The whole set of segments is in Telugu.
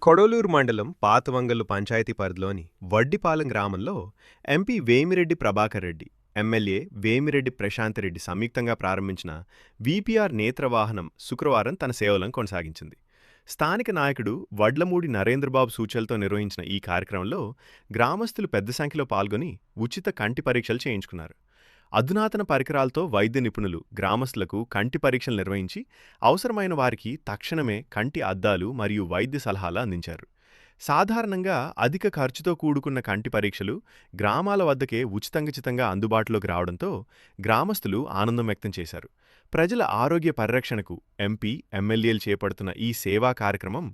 కొడవలూరు మండలం పాతవంగల్లు పంచాయతీ పరిధిలోని వడ్డిపాలెం గ్రామంలో ఎంపీ వేమిరెడ్డి ప్రభాకర్ రెడ్డి, ఎమ్మెల్యే వేమిరెడ్డి ప్రశాంత్ రెడ్డి సంయుక్తంగా ప్రారంభించిన వీపీఆర్ నేత్రవాహనం శుక్రవారం తన సేవలను కొనసాగించింది. స్థానిక నాయకుడు వడ్లమూడి నరేంద్రబాబు సూచనలతో నిర్వహించిన ఈ కార్యక్రమంలో గ్రామస్తులు పెద్ద సంఖ్యలో పాల్గొని ఉచిత కంటి పరీక్షలు చేయించుకున్నారు. అధునాతన పరికరాలతో వైద్య నిపుణులు గ్రామస్తులకు కంటి పరీక్షలు నిర్వహించి అవసరమైన వారికి తక్షణమే కంటి అద్దాలు మరియు వైద్య సలహాలు అందించారు. సాధారణంగా అధిక ఖర్చుతో కూడుకున్న కంటి పరీక్షలు గ్రామాల వద్దకే ఉచితంగా అందుబాటులోకి రావడంతో గ్రామస్తులు ఆనందం వ్యక్తం చేశారు. ప్రజల ఆరోగ్య పరిరక్షణకు ఎంపీ, ఎమ్మెల్యేలు చేపడుతున్న ఈ సేవా కార్యక్రమం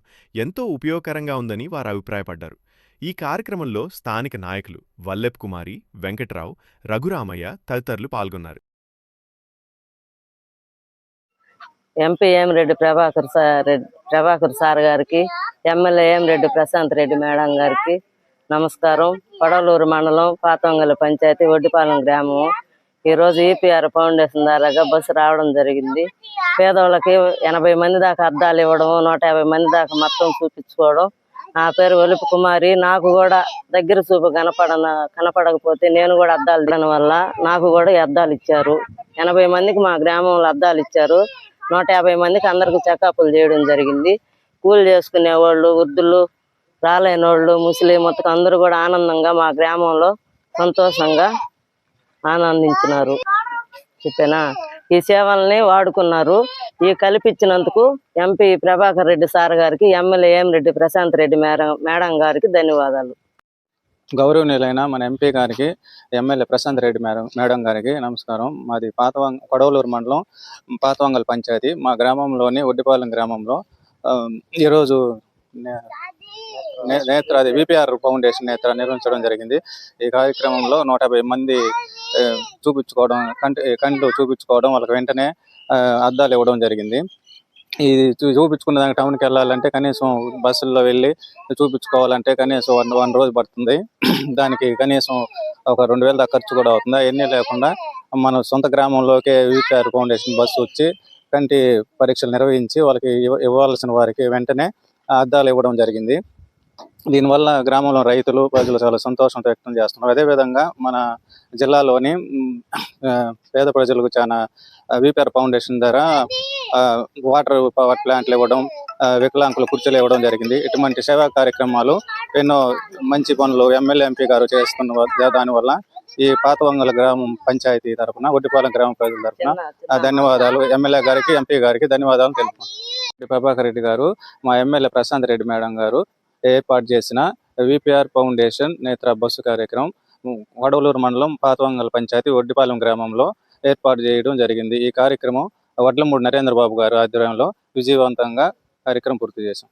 ఎంతో ఉపయోగకరంగా ఉందని వారు అభిప్రాయపడ్డారు. ఈ కార్యక్రమంలో స్థానిక నాయకులు వల్లెప్ కుమారి, వెంకట్రావు, రఘురామయ్య తదితరులు పాల్గొన్నారు. ఎంపీ వేమిరెడ్డి ప్రభాకర్ సార్ గారికి, ఎమ్మెల్యే వేమిరెడ్డి ప్రశాంత్ రెడ్డి మేడం గారికి నమస్కారం. కొడవలూరు మండలం పాతవంగల్లు పంచాయతీ వడ్డిపాలెం గ్రామం. ఈరోజు ఈపీఆర్ ఫౌండేషన్ ద్వారాగా బస్సు రావడం జరిగింది. పేదవాళ్ళకి 80 మంది దాకా అద్దాలు ఇవ్వడం, 150 మంది దాకా మొత్తం చూపించుకోవడం. నా పేరు వల్లెప్ కుమారి. నాకు కూడా దగ్గర చూపు కనపడకపోతే నేను కూడా అద్దాలు తినడం వల్ల నాకు కూడా అద్దాలు ఇచ్చారు. 80 మందికి మా గ్రామంలో అద్దాలు ఇచ్చారు. 150 మందికి అందరికి చెకప్లు చేయడం జరిగింది. కూలి చేసుకునే వాళ్ళు, వృద్ధులు, రాలేని వాళ్ళు, ముస్లిం మొత్తం అందరూ కూడా ఆనందంగా మా గ్రామంలో సంతోషంగా ఆనందించినారు. చెప్పేనా, ఈ సేవల్ని వాడుకున్నారు. ఈ కల్పించినందుకు ఎంపీ ప్రభాకర్ రెడ్డి సార్ గారికి, ఎమ్మెల్యే వేమిరెడ్డి ప్రశాంత్ రెడ్డి మేడం గారికి ధన్యవాదాలు. గౌరవనీయులైన మన ఎంపీ గారికి, ఎమ్మెల్యే ప్రశాంత్ రెడ్డి మేడం గారికి నమస్కారం. మాది కొడవలూరు మండలం పాతవంగల్ పంచాయతీ. మా గ్రామంలోని వడ్డిపాలెం గ్రామంలో ఈరోజు వీపీఆర్ ఫౌండేషన్ నేత్ర నిర్వహించడం జరిగింది. ఈ కార్యక్రమంలో 150 మంది చూపించుకోవడం, కంట్లో చూపించుకోవడం, వాళ్ళకి వెంటనే అద్దాలు ఇవ్వడం జరిగింది. ఇది చూపించుకున్న దానికి టౌన్కి వెళ్ళాలంటే కనీసం బస్సుల్లో వెళ్ళి చూపించుకోవాలంటే కనీసం 1 రోజు పడుతుంది. దానికి కనీసం ఒక 2000 దాకా ఖర్చు కూడా అవుతుంది. అవన్నీ లేకుండా మన సొంత గ్రామంలోకే వీపీఆర్ ఫౌండేషన్ బస్సు వచ్చి కంటి పరీక్షలు నిర్వహించి వాళ్ళకి ఇవ్వాల్సిన వారికి వెంటనే అద్దాలు ఇవ్వడం జరిగింది. దీనివల్ల గ్రామంలో రైతులు, ప్రజలు చాలా సంతోషం వ్యక్తం చేస్తున్నారు. అదేవిధంగా మన జిల్లాలోని పేద ప్రజలకు చాలా వీపీఆర్ ఫౌండేషన్ ద్వారా వాటర్ పవర్ ప్లాంట్లు ఇవ్వడం, వికలాంగుల కుర్చీలు ఇవ్వడం జరిగింది. ఇటువంటి సేవా కార్యక్రమాలు ఎన్నో మంచి పనులు ఎమ్మెల్యే, ఎంపీ గారు చేస్తున్న దానివల్ల ఈ పాతవంగల గ్రామం పంచాయతీ తరఫున, వడ్డిపాలెం గ్రామ ప్రజల తరఫున ధన్యవాదాలు. ఎమ్మెల్యే గారికి, ఎంపీ గారికి ధన్యవాదాలు తెలుపుతున్నాను. ప్రభాకర్ రెడ్డి గారు, మా ఎమ్మెల్యే ప్రశాంత్ రెడ్డి మేడం గారు ఏర్పాటు చేసిన వీపీఆర్ ఫౌండేషన్ నేత్ర బస్సు కార్యక్రమం కొడవలూరు మండలం పాతవంగల్ పంచాయతీ వడ్డిపాలెం గ్రామంలో ఏర్పాటు చేయడం జరిగింది. ఈ కార్యక్రమం వడ్లమూడి నరేంద్రబాబు గారు ఆధ్వర్యంలో విజయవంతంగా కార్యక్రమం పూర్తి చేశాం.